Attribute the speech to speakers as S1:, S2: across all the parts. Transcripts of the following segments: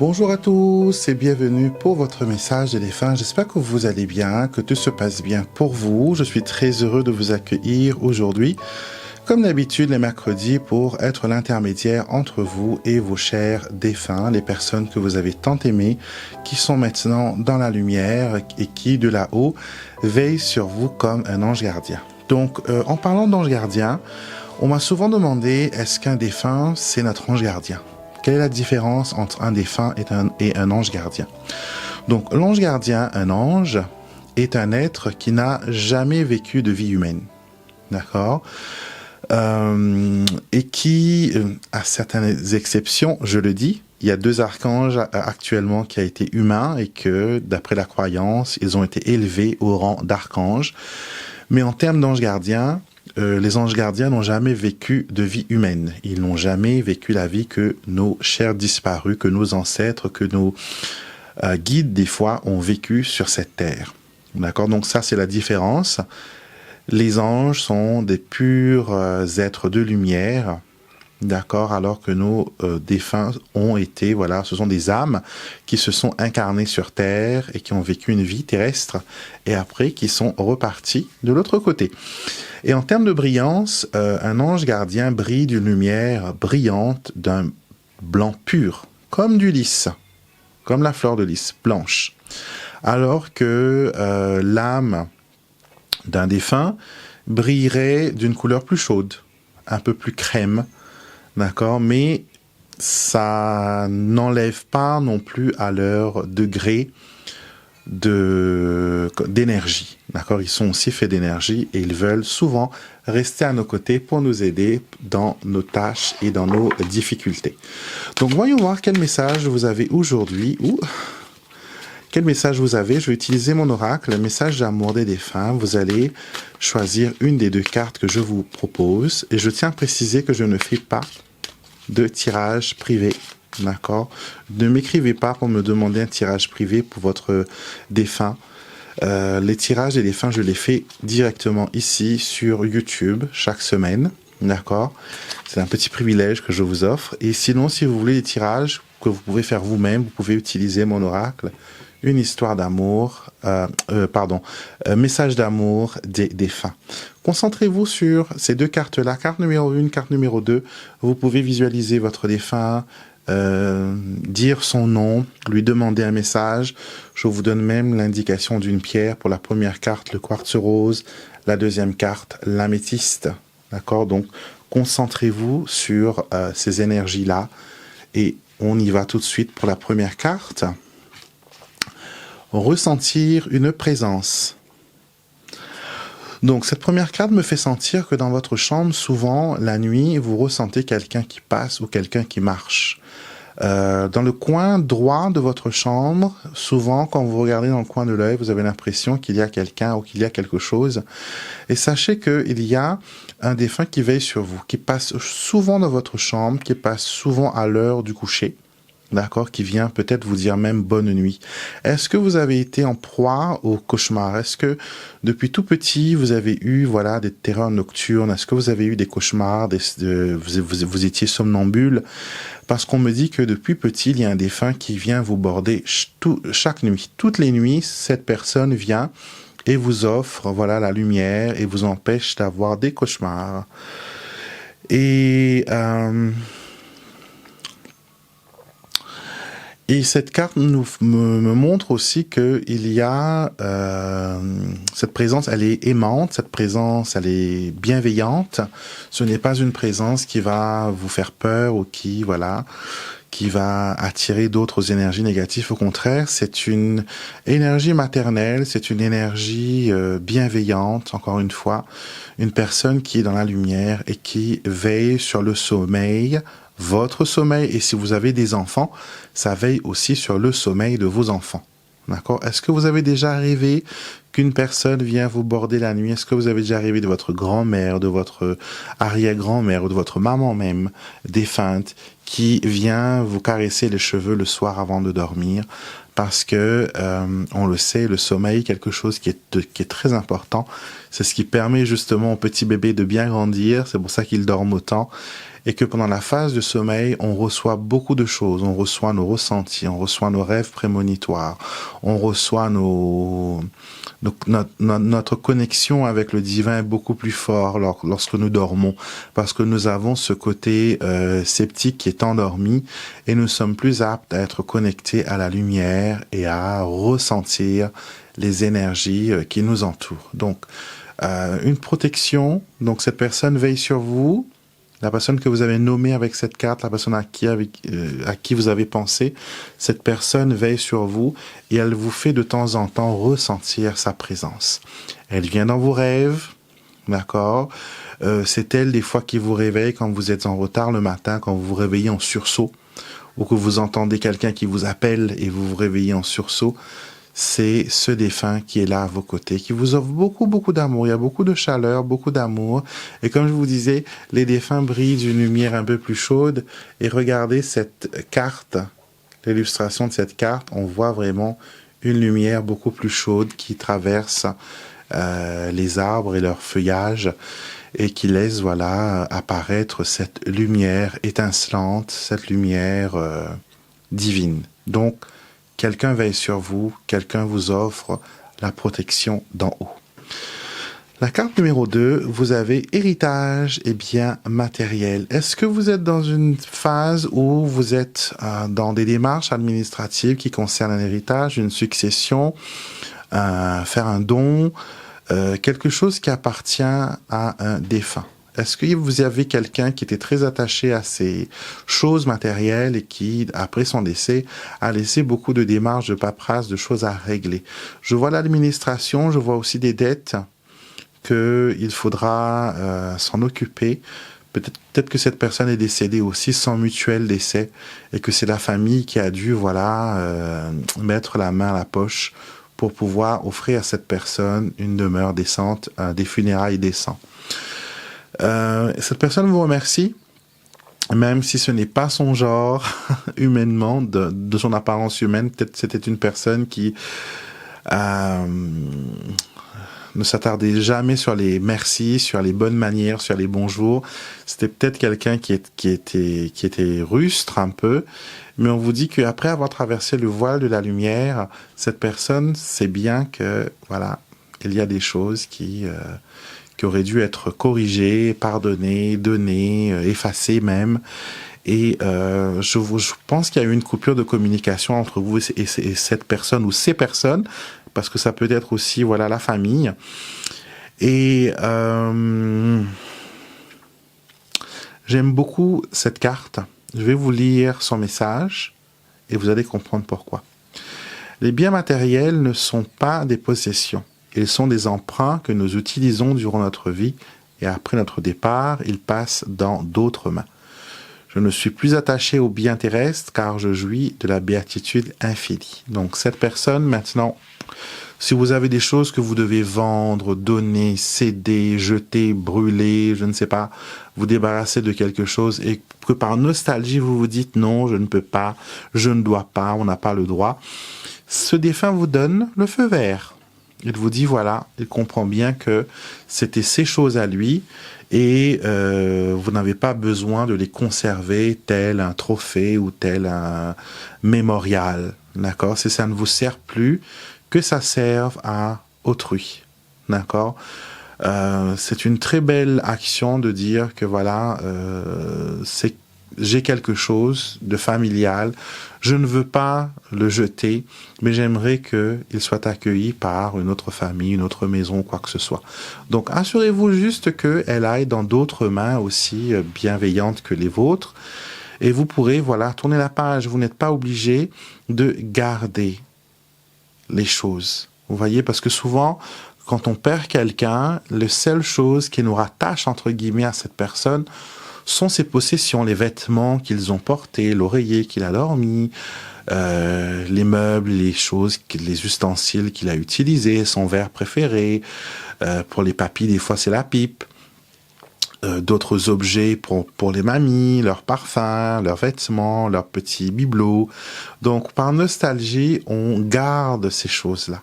S1: Bonjour à tous et bienvenue pour votre message des défunts. J'espère que vous allez bien, que tout se passe bien pour vous. Je suis très heureux de vous accueillir aujourd'hui, comme d'habitude les mercredis, pour être l'intermédiaire entre vous et vos chers défunts, les personnes que vous avez tant aimées, qui sont maintenant dans la lumière et qui, de là-haut, veillent sur vous comme un ange gardien. Donc, en parlant d'ange gardien, on m'a souvent demandé, est-ce qu'un défunt, c'est notre ange gardien ? Quelle est la différence entre un défunt et un ange gardien? Donc, l'ange gardien, un ange, est un être qui n'a jamais vécu de vie humaine. D'accord? Et qui, à certaines exceptions, je le dis, il y a 2 archanges actuellement qui ont été humains et que, d'après la croyance, ils ont été élevés au rang d'archanges. Mais en termes d'ange gardien, les anges gardiens n'ont jamais vécu de vie humaine. Ils n'ont jamais vécu la vie que nos chers disparus, que nos ancêtres, que nos guides, des fois, ont vécu sur cette terre. D'accord? Donc ça, c'est la différence. Les anges sont des purs êtres de lumière, d'accord, alors que nos défunts ont été, voilà, ce sont des âmes qui se sont incarnées sur Terre et qui ont vécu une vie terrestre et après qui sont repartis de l'autre côté. Et en termes de brillance, un ange gardien brille d'une lumière brillante d'un blanc pur, comme du lys, comme la fleur de lys, blanche. Alors que l'âme d'un défunt brillerait d'une couleur plus chaude, un peu plus crème, d'accord, mais ça n'enlève pas non plus à leur degré d'énergie, d'accord. Ils sont aussi faits d'énergie et ils veulent souvent rester à nos côtés pour nous aider dans nos tâches et dans nos difficultés. Donc, voyons voir quel message vous avez aujourd'hui. Quel message vous avez? Je vais utiliser mon oracle, le message d'amour des défunts. Vous allez choisir une des 2 cartes que je vous propose. Et je tiens à préciser que je ne fais pas de tirage privé. D'accord? Ne m'écrivez pas pour me demander un tirage privé pour votre défunt. Les tirages des défunts, je les fais directement ici sur YouTube chaque semaine. D'accord? C'est un petit privilège que je vous offre. Et sinon, si vous voulez des tirages que vous pouvez faire vous-même, vous pouvez utiliser mon oracle. Une histoire d'amour, message d'amour des défunts. Concentrez-vous sur ces 2 cartes-là. Carte numéro 1, carte numéro 2. Vous pouvez visualiser votre défunt, dire son nom, lui demander un message. Je vous donne même l'indication d'une pierre. Pour la première carte, le quartz rose. La deuxième carte, l'améthyste. D'accord? Donc, concentrez-vous sur ces énergies-là. Et on y va tout de suite pour la première carte. Ressentir une présence. Donc, cette première carte me fait sentir que dans votre chambre, souvent, la nuit, vous ressentez quelqu'un qui passe ou quelqu'un qui marche. Dans le coin droit de votre chambre, souvent, quand vous regardez dans le coin de l'œil, vous avez l'impression qu'il y a quelqu'un ou qu'il y a quelque chose. Et sachez qu'il y a un défunt qui veille sur vous, qui passe souvent dans votre chambre, qui passe souvent à l'heure du coucher. D'accord, qui vient peut-être vous dire même bonne nuit. Est-ce que vous avez été en proie au cauchemar? Est-ce que depuis tout petit vous avez eu des terreurs nocturnes? Est-ce que vous avez eu des cauchemars? Vous étiez somnambule? Parce qu'on me dit que depuis petit il y a un défunt qui vient vous border chaque nuit. Toutes les nuits, cette personne vient et vous offre la lumière et vous empêche d'avoir des cauchemars. Et cette carte me montre aussi que il y a cette présence, elle est aimante, cette présence, elle est bienveillante. Ce n'est pas une présence qui va vous faire peur ou qui va attirer d'autres énergies négatives. Au contraire, c'est une énergie maternelle, c'est une énergie bienveillante, encore une fois, une personne qui est dans la lumière et qui veille sur le sommeil, votre sommeil, et si vous avez des enfants, ça veille aussi sur le sommeil de vos enfants. D'accord? Est-ce que vous avez déjà rêvé qu'une personne vient vous border la nuit? Est-ce que vous avez déjà rêvé de votre grand-mère, de votre arrière-grand-mère ou de votre maman même, défunte, qui vient vous caresser les cheveux le soir avant de dormir? Parce que, on le sait, le sommeil, quelque chose qui est très important. C'est ce qui permet justement au petit bébé de bien grandir. C'est pour ça qu'il dorme autant. et que pendant la phase de sommeil, on reçoit beaucoup de choses. On reçoit nos ressentis, on reçoit nos rêves prémonitoires, on reçoit notre connexion avec le divin est beaucoup plus fort lorsque nous dormons, parce que nous avons ce côté sceptique qui est endormi et nous sommes plus aptes à être connectés à la lumière et à ressentir les énergies qui nous entourent. Donc, une protection, donc cette personne veille sur vous, la personne que vous avez nommée avec cette carte, la personne à qui vous avez pensé, cette personne veille sur vous et elle vous fait de temps en temps ressentir sa présence. Elle vient dans vos rêves, d'accord? C'est elle des fois qui vous réveille quand vous êtes en retard le matin, quand vous vous réveillez en sursaut, ou que vous entendez quelqu'un qui vous appelle et vous vous réveillez en sursaut. C'est ce défunt qui est là à vos côtés, qui vous offre beaucoup, beaucoup d'amour. Il y a beaucoup de chaleur, beaucoup d'amour. Et comme je vous disais, les défunts brillent d'une lumière un peu plus chaude. Et regardez cette carte, l'illustration de cette carte, on voit vraiment une lumière beaucoup plus chaude qui traverse les arbres et leur feuillage et qui laisse, voilà, apparaître cette lumière étincelante, cette lumière divine. Donc, quelqu'un veille sur vous, quelqu'un vous offre la protection d'en haut. La carte numéro 2, vous avez héritage et biens matériels. Est-ce que vous êtes dans une phase où vous êtes dans des démarches administratives qui concernent un héritage, une succession, faire un don, quelque chose qui appartient à un défunt? Est-ce que vous avez quelqu'un qui était très attaché à ces choses matérielles et qui, après son décès, a laissé beaucoup de démarches, de paperasse, de choses à régler? Je vois l'administration, je vois aussi des dettes qu'il faudra s'en occuper. Peut-être que cette personne est décédée aussi sans mutuelle décès et que c'est la famille qui a dû, voilà, mettre la main à la poche pour pouvoir offrir à cette personne une demeure décente, des funérailles décentes. Cette personne vous remercie, même si ce n'est pas son genre humainement, de son apparence humaine. Peut-être c'était une personne qui ne s'attardait jamais sur les merci, sur les bonnes manières, sur les bonjours. C'était peut-être quelqu'un qui était rustre un peu, mais on vous dit qu'après avoir traversé le voile de la lumière, cette personne sait bien que, voilà, il y a des choses qui auraient dû être corrigées, pardonnées, données, effacées même. Et je pense qu'il y a eu une coupure de communication entre vous et cette personne ou ces personnes, parce que ça peut être aussi, voilà, la famille. Et j'aime beaucoup cette carte. Je vais vous lire son message et vous allez comprendre pourquoi. Les biens matériels ne sont pas des possessions. Ils sont des emprunts que nous utilisons durant notre vie et après notre départ, ils passent dans d'autres mains. Je ne suis plus attaché aux biens terrestres car je jouis de la béatitude infinie. Donc cette personne, maintenant, si vous avez des choses que vous devez vendre, donner, céder, jeter, brûler, je ne sais pas, vous débarrasser de quelque chose et que par nostalgie vous vous dites non, je ne peux pas, je ne dois pas, on n'a pas le droit, ce défunt vous donne le feu vert. Il vous dit, voilà, il comprend bien que c'était ses choses à lui et vous n'avez pas besoin de les conserver tel un trophée ou tel un mémorial. D'accord? Si ça ne vous sert plus, que ça serve à autrui. D'accord? C'est une très belle action de dire que voilà, j'ai quelque chose de familial, je ne veux pas le jeter, mais j'aimerais qu'il soit accueilli par une autre famille, une autre maison, quoi que ce soit. Donc assurez-vous juste qu'elle aille dans d'autres mains aussi bienveillantes que les vôtres, et vous pourrez, voilà, tourner la page. Vous n'êtes pas obligé de garder les choses. Vous voyez, parce que souvent, quand on perd quelqu'un, les seules choses qui nous rattachent, entre guillemets, à cette personne, sont ses possessions, les vêtements qu'ils ont portés, l'oreiller qu'il a dormi, les meubles, les choses, les ustensiles qu'il a utilisés, son verre préféré. Pour les papis, des fois, c'est la pipe. D'autres objets pour les mamies, leurs parfums, leurs vêtements, leurs petits bibelots. Donc, par nostalgie, on garde ces choses-là.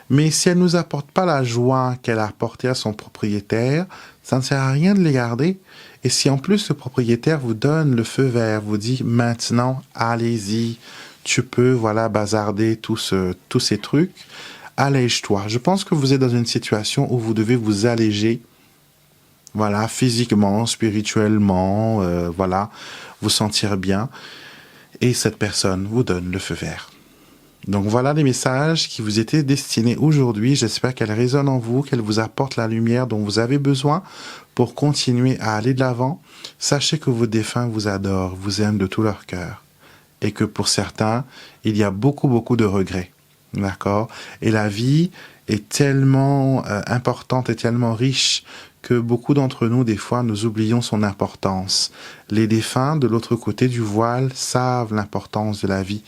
S1: Mais si elles ne nous apportent pas la joie qu'elle a apportée à son propriétaire, ça ne sert à rien de les garder. Et si en plus le propriétaire vous donne le feu vert, vous dit maintenant, allez-y, tu peux, voilà, bazarder tous ces trucs, allège-toi. Je pense que vous êtes dans une situation où vous devez vous alléger, voilà, physiquement, spirituellement, voilà, vous sentir bien. Et cette personne vous donne le feu vert. Donc voilà les messages qui vous étaient destinés aujourd'hui. J'espère qu'elles résonnent en vous, qu'elles vous apportent la lumière dont vous avez besoin pour continuer à aller de l'avant. Sachez que vos défunts vous adorent, vous aiment de tout leur cœur. Et que pour certains, il y a beaucoup de regrets. D'accord? Et la vie est tellement importante et tellement riche que beaucoup d'entre nous, des fois, nous oublions son importance. Les défunts, de l'autre côté du voile, savent l'importance de la vie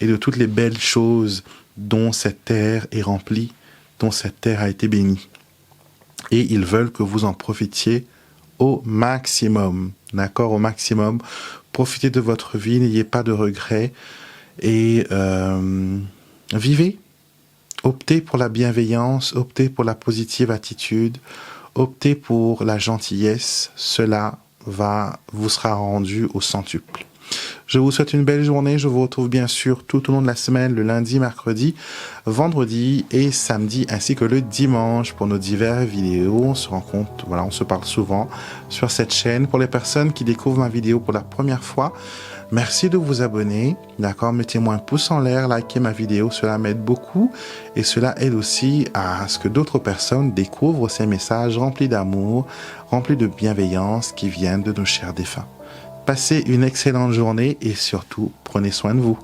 S1: et de toutes les belles choses dont cette terre est remplie, dont cette terre a été bénie. Et ils veulent que vous en profitiez au maximum, d'accord, au maximum. Profitez de votre vie, n'ayez pas de regrets et vivez. Optez pour la bienveillance, optez pour la positive attitude, optez pour la gentillesse, cela vous sera rendu au centuple. Je vous souhaite une belle journée, je vous retrouve bien sûr tout au long de la semaine, le lundi, mercredi, vendredi et samedi, ainsi que le dimanche pour nos diverses vidéos. On se rencontre, voilà, on se parle souvent sur cette chaîne. Pour les personnes qui découvrent ma vidéo pour la première fois, merci de vous abonner, d'accord, mettez-moi un pouce en l'air, likez ma vidéo, cela m'aide beaucoup et cela aide aussi à ce que d'autres personnes découvrent ces messages remplis d'amour, remplis de bienveillance qui viennent de nos chers défunts. Passez une excellente journée et surtout, prenez soin de vous.